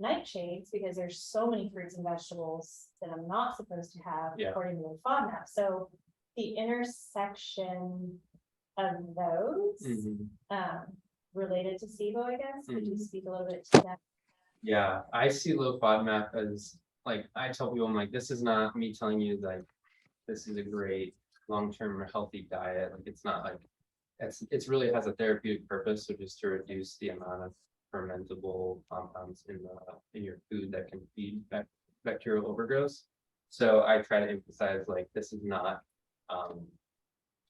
S4: nightshades because there's so many fruits and vegetables that I'm not supposed to have
S2: Yeah.
S4: according to the FODMAP. So the intersection of those,
S2: Mhm.
S4: related to SIBO, I guess, could you
S2: Mhm.
S4: speak a little bit to that?
S2: Yeah, I see low FODMAP as like I tell people, I'm like, this is not me telling you like this is a great long-term or healthy diet. Like it's not like it's really has a therapeutic purpose, which is to reduce the amount of fermentable compounds in your food that can feed bacterial overgrowth. So I try to emphasize like this is not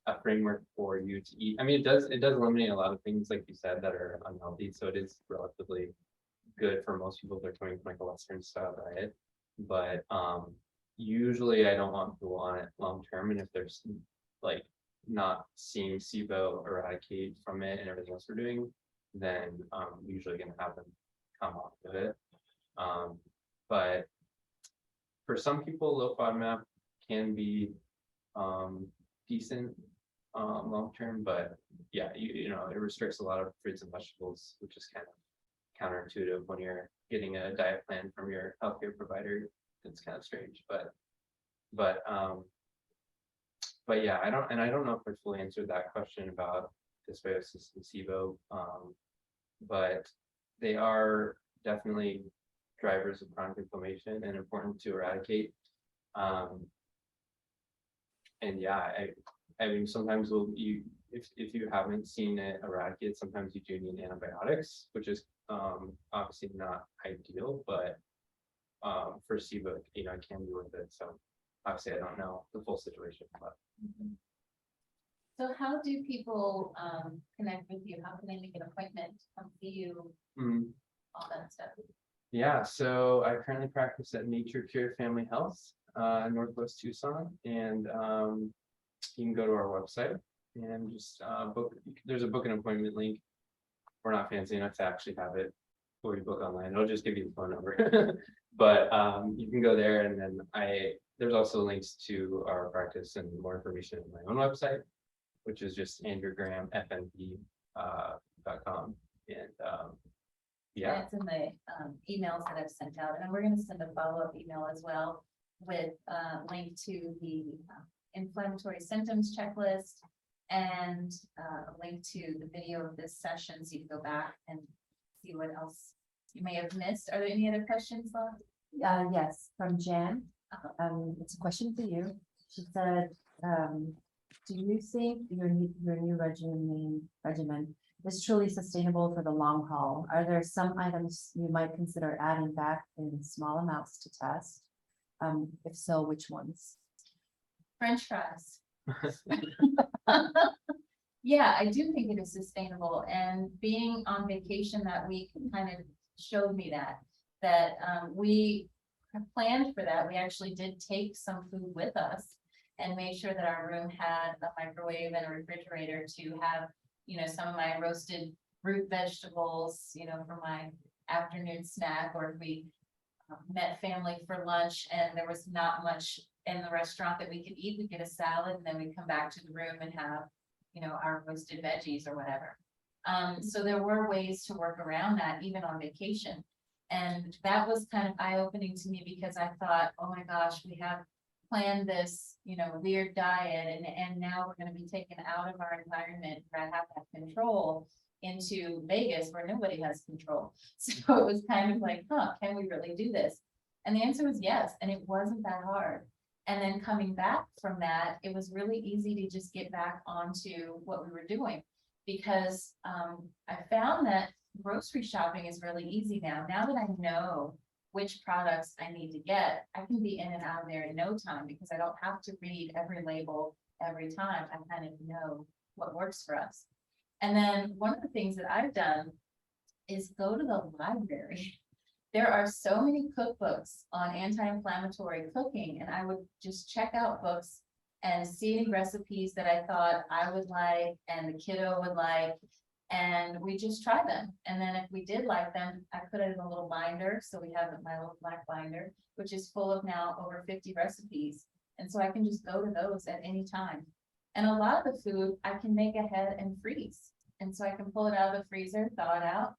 S2: a framework for you to eat. I mean, it does eliminate a lot of things like you said that are unhealthy. So it is relatively good for most people if they're coming from like a Western style diet. But usually I don't want people on it long term. And if there's like not seeing SIBO eradicate from it and everything else we're doing, then usually gonna have them come off of it. But for some people, low FODMAP can be decent long term, but yeah, it restricts a lot of fruits and vegetables, which is kind of counterintuitive when you're getting a diet plan from your healthcare provider. It's kind of strange, but yeah, I don't know if I fully answered that question about dysbiosis and SIBO, but they are definitely drivers of chronic inflammation and important to eradicate. And yeah, I mean, sometimes if you haven't seen it eradicated, sometimes you do need antibiotics, which is obviously not ideal, but for SIBO, it can be worth it. So obviously I don't know the full situation, but
S1: So how do people connect with you? How can they make an appointment to come see you,
S2: mm,
S1: all that stuff?
S2: yeah, so I currently practice at Nature Cure Family Health, in Northwest Tucson, and you can go to our website and just book. There's a book an appointment link. We're not fancy enough to actually have it before you book online. It'll just give you the phone number. But you can go there, and then there's also links to our practice and more information on my own website, which is just andrewgrahamfnp.com. And yeah.
S1: And it's in the emails that I've sent out, and we're gonna send a follow-up email as well with link to the inflammatory symptoms checklist and a link to the video of this session, so you can go back and see what else you may have missed. Are there any other questions left?
S3: Yes, from Jan. It's a question for you. She said, do you think your new regimen is truly sustainable for the long haul? Are there some items you might consider adding back in small amounts to test? If so, which ones?
S1: French fries. Yeah, I do think it is sustainable, and being on vacation that week kind of showed me that we have planned for that. We actually did take some food with us and made sure that our room had a microwave and a refrigerator to have, some of my roasted root vegetables, for my afternoon snack, or if we met family for lunch and there was not much in the restaurant that we could eat, we'd get a salad and then we'd come back to the room and have, our roasted veggies or whatever. So there were ways to work around that even on vacation. And that was kind of eye-opening to me because I thought, oh my gosh, we have planned this, weird diet and now we're gonna be taken out of our environment where I have that control into Vegas where nobody has control. So it was kind of like, can we really do this? And the answer was yes, and it wasn't that hard. And then coming back from that, it was really easy to just get back onto what we were doing. Because I found that grocery shopping is really easy now. Now that I know which products I need to get, I can be in and out of there in no time because I don't have to read every label every time. I kind of know what works for us. And then one of the things that I've done is go to the library. There are so many cookbooks on anti-inflammatory cooking, and I would just check out books and see any recipes that I thought I would like and the kiddo would like. And we just try them. And then if we did like them, I put it in a little binder. So we have my little black binder, which is full of now over 50 recipes. And so I can just go to those at any time. And a lot of the food I can make ahead and freeze. And so I can pull it out of the freezer, thaw it out,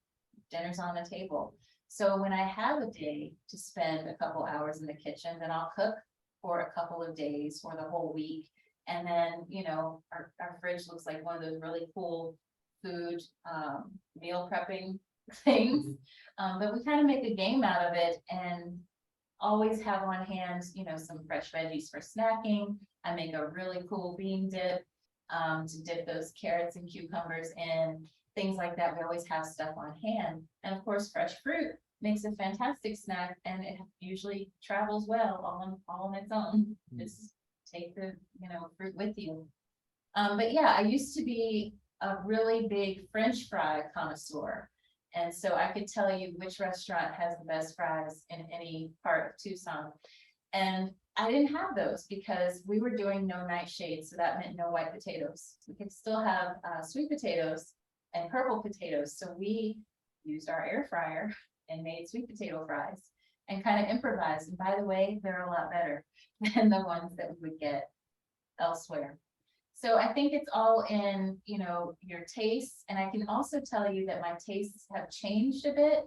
S1: dinner's on the table. So when I have a day to spend a couple hours in the kitchen, then I'll cook for a couple of days or the whole week. And then, you know, our fridge looks like one of those really cool food meal prepping things. But we kind of make a game out of it and always have on hand, you know, some fresh veggies for snacking. I make a really cool bean dip to dip those carrots and cucumbers in, things like that. We always have stuff on hand. And of course, fresh fruit makes a fantastic snack, and it usually travels well all on its own. Just take the, you know, fruit with you. But yeah, I used to be a really big French fry connoisseur. And so I could tell you which restaurant has the best fries in any part of Tucson. And I didn't have those because we were doing no nightshades. So that meant no white potatoes. We could still have sweet potatoes and purple potatoes. So we used our air fryer and made sweet potato fries and kind of improvised. And by the way, they're a lot better than the ones that we would get elsewhere. So I think it's all in, you know, your tastes. And I can also tell you that my tastes have changed a bit.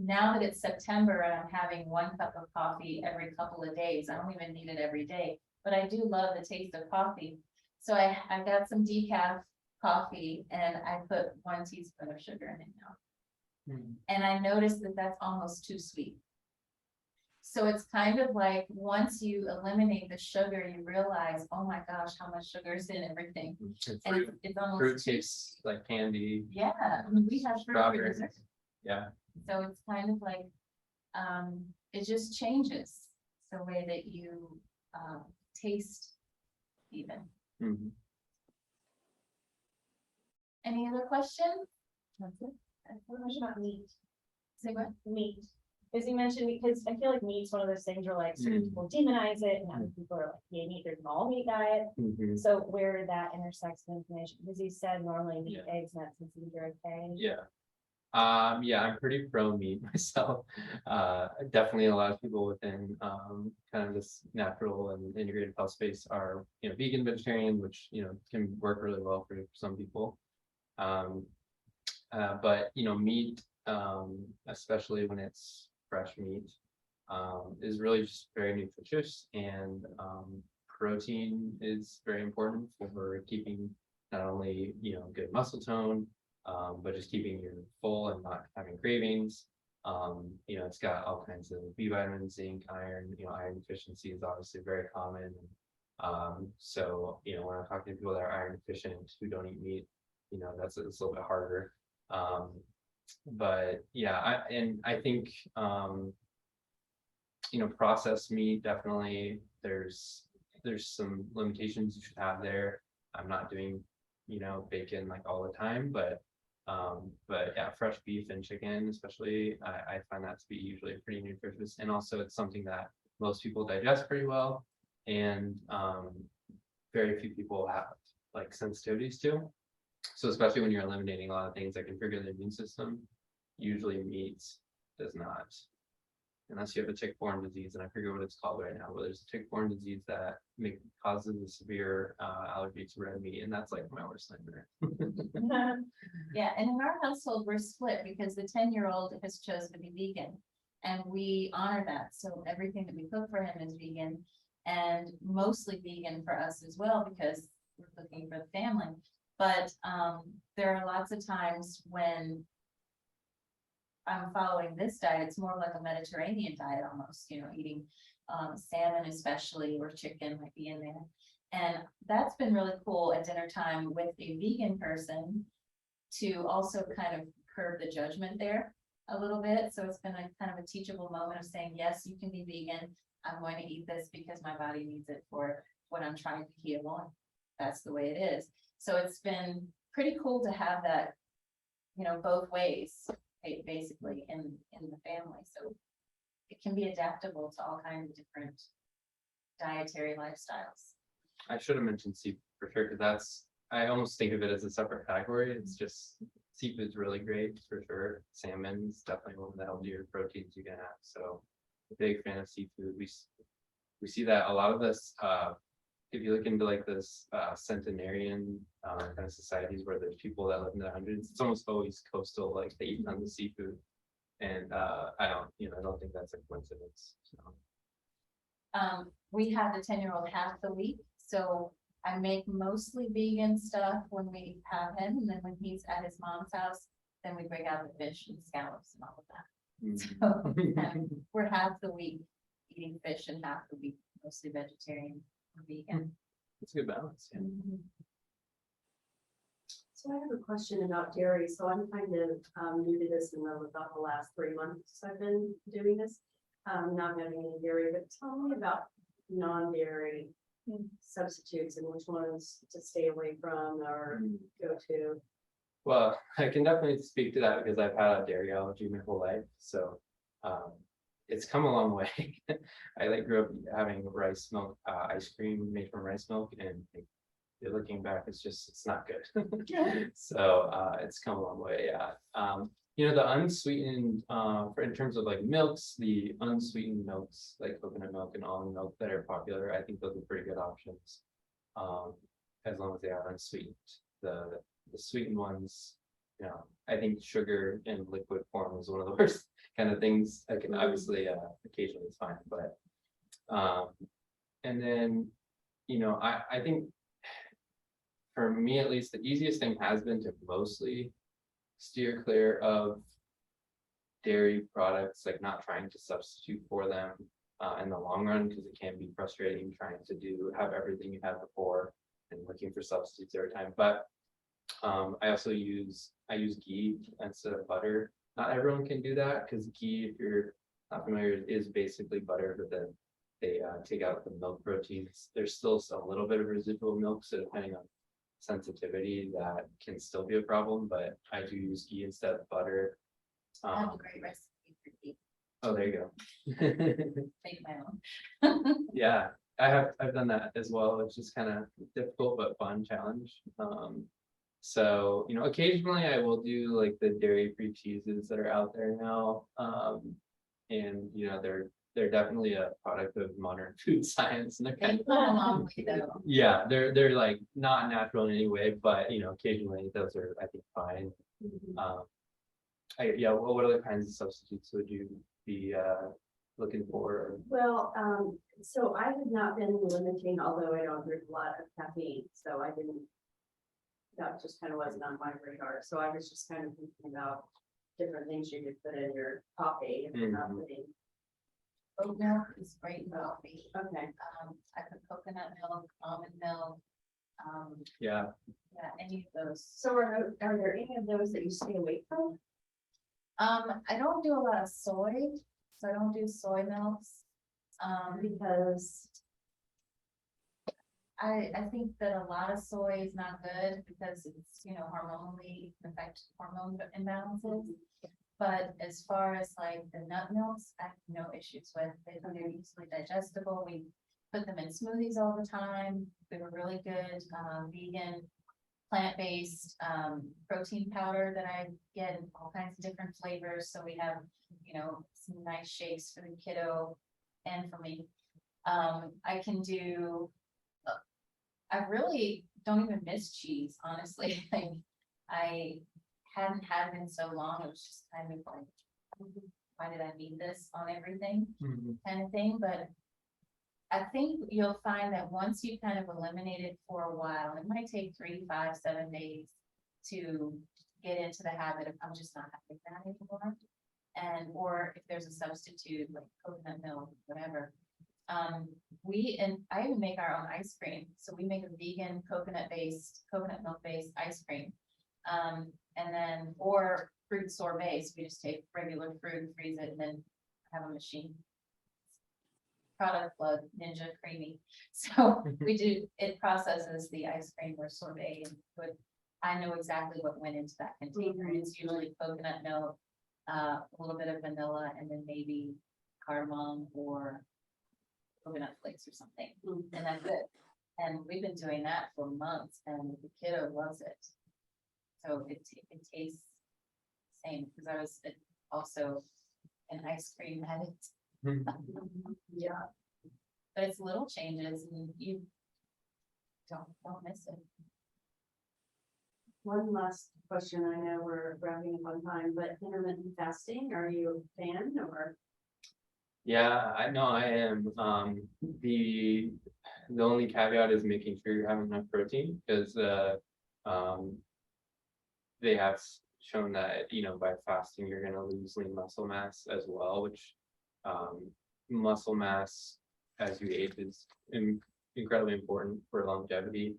S1: Now that it's September and I'm having 1 cup of coffee every couple of days, I don't even need it every day, but I do love the taste of coffee. So I got some decaf coffee and I put 1 teaspoon of sugar in it now. And I noticed that that's almost too sweet. So it's kind of like once you eliminate the sugar, you realize, oh my gosh, how much sugar is in everything.
S2: And
S1: And
S2: fruit,
S1: it's almost
S2: fruit
S1: too,
S2: tastes like candy,
S1: yeah, I mean, we have fruit for
S2: strawberries.
S1: dessert.
S2: Yeah.
S1: So it's kind of like, it just changes the way that you taste even.
S2: Mhm.
S1: Any other questions?
S3: That's it.
S4: What about meat?
S1: Say what?
S4: Meat. As you mentioned, because I feel like meat's one of those things where like certain
S2: Mm.
S4: people demonize it and other people are like, yeah, meat, there's an all meat diet.
S2: Mhm.
S4: So where that intersects with information, because you said normally meat, eggs, nuts, and seeds are okay.
S2: Yeah. Yeah, I'm pretty pro meat myself. Definitely a lot of people within kind of this natural and integrated health space are, you know, vegan, vegetarian, which, you know, can work really well for some people. But you know, meat, especially when it's fresh meat, is really just very nutritious, and protein is very important for keeping not only, you know, good muscle tone, but just keeping you full and not having cravings. You know, it's got all kinds of B vitamins, zinc, iron. You know, iron deficiency is obviously very common. So, you know, when I'm talking to people that are iron deficient who don't eat meat, you know, it's a little bit harder. But yeah, I think you know, processed meat, definitely there's some limitations you should have there. I'm not doing, you know, bacon like all the time, but yeah, fresh beef and chicken, especially, I find that to be usually pretty nutritious, and also it's something that most people digest pretty well, and very few people have like sensitivities to. So especially when you're eliminating a lot of things that can trigger the immune system, usually meat does not. Unless you have a tick-borne disease, and I forget what it's called right now, but there's a tick-borne disease that causes a severe allergy to red meat, and that's like my worst nightmare.
S1: Yeah, and in our household, we're split because the 10-year-old has chosen to be vegan. And we honor that. So everything that we cook for him is vegan, and mostly vegan for us as well, because we're cooking for the family. But there are lots of times when I'm following this diet, it's more like a Mediterranean diet almost, you know, eating salmon especially, or chicken might be in there. And that's been really cool at dinner time with a vegan person to also kind of curb the judgment there a little bit. So it's been a kind of a teachable moment of saying, yes, you can be vegan. I'm going to eat this because my body needs it for what I'm trying to heal. And that's the way it is. So it's been pretty cool to have that, you know, both ways, basically in the family. So it can be adaptable to all kinds of different dietary lifestyles.
S2: I should have mentioned seafood for sure, because that's, I almost think of it as a separate category. It's just seafood's really great for sure. Salmon's definitely one of the healthier proteins you can have. So a big fan of seafood. We see that a lot of this, if you look into like this centenarian kind of societies where there's people that live in the hundreds, it's almost always coastal, like they eat tons of seafood. And I don't think that's a coincidence. So.
S1: We have the 10-year-old half the week, so I make mostly vegan stuff when we have him, and then when he's at his mom's house, then we break out the fish and scallops and all of that. So we're half the week eating fish and half the week mostly vegetarian or vegan.
S2: It's a good balance. Yeah.
S5: So I have a question about dairy. So I'm kind of new to this in about the last 3 months I've been doing this. Not having any dairy, but tell me about non-dairy substitutes and which ones to stay away from or go to.
S2: Well, I can definitely speak to that because I've had a dairy allergy my whole life. So it's come a long way. I grew up having rice milk, ice cream made from rice milk, and looking back, it's not good. So it's come a long way. Yeah. The unsweetened, in terms of like milks, the unsweetened milks like coconut milk and almond milk that are popular, I think those are pretty good options. As long as they are unsweetened. The sweetened ones, I think sugar in liquid form is one of the worst kind of things. I can obviously occasionally it's fine, but and then I think for me at least the easiest thing has been to mostly steer clear of dairy products, like not trying to substitute for them in the long run, because it can be frustrating trying to have everything you had before and looking for substitutes every time. But I use ghee instead of butter. Not everyone can do that, because ghee, if you're not familiar, is basically butter, but then they take out the milk proteins. There's still a little bit of residual milk, so depending on sensitivity, that can still be a problem, but I do use ghee instead of butter.
S1: I have a great recipe for ghee.
S2: Oh, there you go.
S1: Make my own.
S2: Yeah, I've done that as well, which is kind of difficult but fun challenge. So occasionally I will do like the dairy-free cheeses that are out there now, and they're definitely a product of modern food science, and they're kind
S1: They
S2: of
S1: come a long way though.
S2: yeah, they're like not natural in any way, but occasionally those are, I think, fine. What other kinds of substitutes would you be looking for?
S5: Well, so I have not been limiting, although I don't drink a lot of caffeine, so that just kind of wasn't on my radar. So I was just kind of thinking about different things you could put in your coffee if you're not putting.
S1: Oat milk is great in coffee.
S5: Okay.
S1: I put coconut milk, almond milk.
S2: Yeah,
S1: Any of those.
S5: So are there any of those that you stay away from?
S1: I don't do a lot of soy, so I don't do soy milks. Because I think that a lot of soy is not good because it's, hormonally affect hormone imbalances. But as far as like the nut milks, I have no issues with. They're easily digestible. We put them in smoothies all the time. They were really good, vegan, plant-based, protein powder that I get in all kinds of different flavors. So we have, some nice shakes for the kiddo and for me. I can do, I really don't even miss cheese, honestly. Like I hadn't had it in so long, it was just kind of like, why did I need this on everything kind of thing, but I think you'll find that once you kind of eliminate it for a while, it might take 3, 5, 7 days to get into the habit of, I'm just not having that anymore. and, or if there's a substitute like coconut milk, whatever. I even make our own ice cream, so we make a vegan coconut milk based ice cream. And then, or fruit sorbets, we just take regular fruit, freeze it, and then have a machine. Product plug, Ninja Creamy. So it processes the ice cream or sorbet and I know exactly what went into that container. It's usually coconut milk, a little bit of vanilla, and then maybe cardamom or coconut flakes or something. And that's it. And we've been doing that for months and the kiddo loves it. So it tastes the same, because I was also an ice cream addict.
S5: Yeah.
S1: But it's little changes and you don't miss it.
S5: One last question. I know we're wrapping up on time, but intermittent fasting, are you a fan or?
S2: Yeah, I know I am. The only caveat is making sure you're having enough protein, because they have shown that, you know, by fasting, you're gonna lose lean muscle mass as well, which muscle mass as you age is incredibly important for longevity.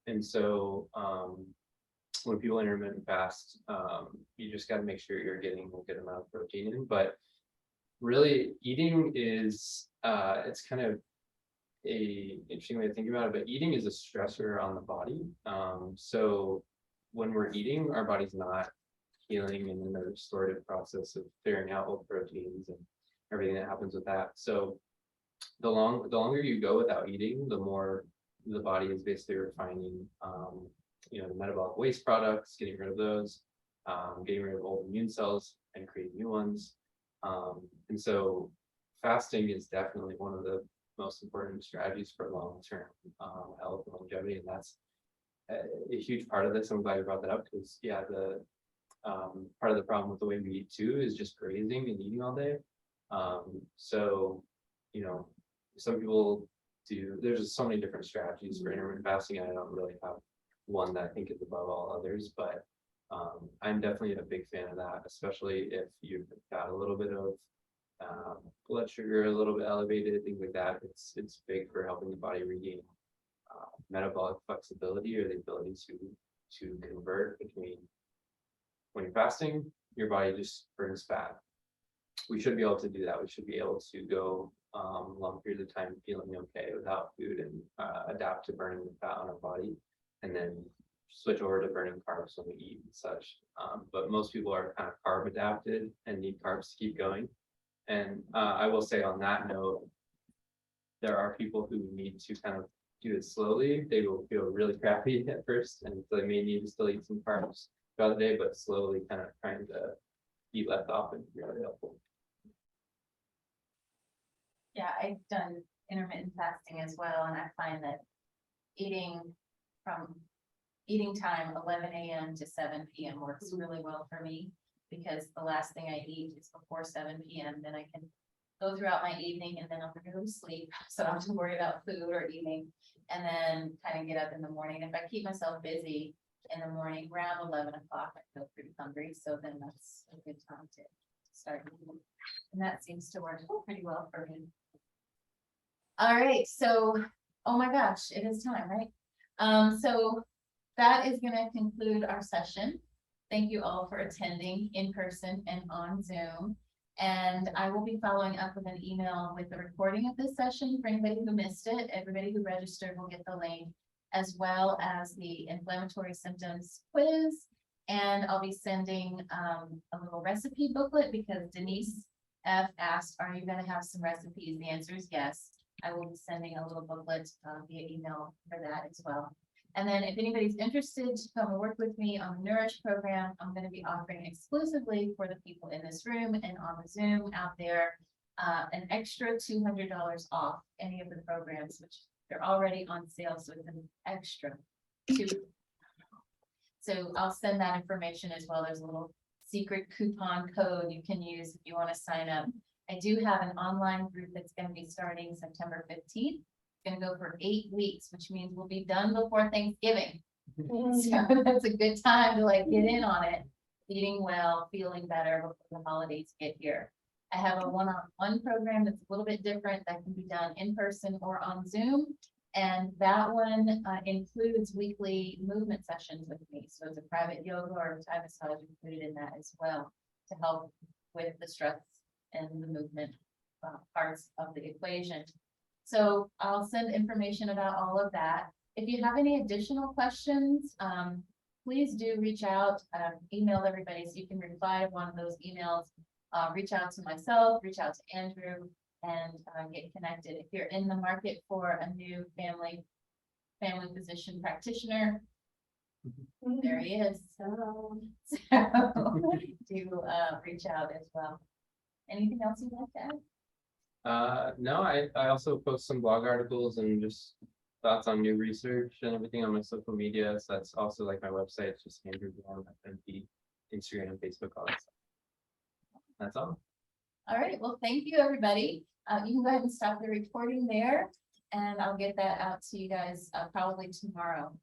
S2: And so when people intermittent fast, you just got to make sure you're getting a good amount of protein in. But really, eating is it's kind of a interesting way to think about it. But eating is a stressor on the body. So when we're eating, our body's not healing and in the restorative process of clearing out old proteins and everything that happens with that. So the longer you go without eating, the more the body is basically refining, you know, the metabolic waste products, getting rid of those, getting rid of old immune cells and creating new ones. And so fasting is definitely one of the most important strategies for long-term health and longevity, and that's a huge part of this. I'm glad you brought that up, because yeah, the part of the problem with the way we eat too is just grazing and eating all day. So, you know, some people there's just so many different strategies for intermittent fasting, and I don't really have one that I think is above all others, but I'm definitely a big fan of that, especially if you've got a little bit of blood sugar, a little bit elevated, things like that. It's big for helping the body regain metabolic flexibility, or the ability to convert between when you're fasting, your body just burns fat. We should be able to do that. We should be able to go long periods of time feeling okay without food and adapt to burning the fat on our body, and then switch over to burning carbs when we eat and such. But most people are kind of carb adapted and need carbs to keep going. And I will say on that note, there are people who need to kind of do it slowly. They will feel really crappy at first, and so they may need to still eat some carbs throughout the day, but slowly kind of trying to eat less often is really helpful.
S1: Yeah, I've done intermittent fasting as well, and I find that eating time 11 a.m. to 7 p.m. works really well for me, because the last thing I eat is before 7 p.m. Then I can go throughout my evening, and then I'm gonna go to sleep, so I don't have to worry about food or eating, and then kind of get up in the morning. If I keep myself busy in the morning, around 11 o'clock, I feel pretty hungry, so then that's a good time to start eating. And that seems to work pretty well for me. All right, so, oh my gosh, it is time, right? So that is gonna conclude our session. Thank you all for attending in person and on Zoom. And I will be following up with an email with the recording of this session for anybody who missed it. Everybody who registered will get the link, as well as the inflammatory symptoms quiz. And I'll be sending a little recipe booklet, because Denise F asked, are you gonna have some recipes? The answer is yes. I will be sending a little booklet via email for that as well. And then if anybody's interested to come and work with me on the Nourish program, I'm going to be offering exclusively for the people in this room and on the Zoom out there, an extra $200 off any of the programs, which they're already on sale. So it's an extra $200. So I'll send that information as well. There's a little secret coupon code you can use if you want to sign up. I do have an online group that's going to be starting September 15th. It's going to go for 8 weeks, which means we'll be done before Thanksgiving. So that's a good time to like get in on it, eating well, feeling better before the holidays get here. I have a one-on-one program that's a little bit different that can be done in person or on Zoom. And that one includes weekly movement sessions with me. So it's a private yoga or Thai massage included in that as well to help with the stress and the movement parts of the equation. So I'll send information about all of that. If you have any additional questions, please do reach out, email everybody so you can reply to one of those emails. Reach out to myself, reach out to Andrew, and get connected. If you're in the market for a new family physician practitioner, there he is. So do reach out as well. Anything else you'd like to add?
S2: No, I also post some blog articles and just thoughts on new research and everything on my social media. So that's also like my website. It's just Andrew Gorham, FNP, Instagram, Facebook, all that stuff. That's all.
S1: All right, well, thank you, everybody. You can go ahead and stop the recording there, and I'll get that out to you guys probably tomorrow.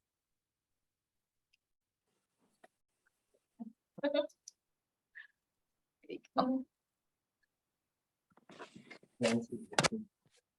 S2: Thanks.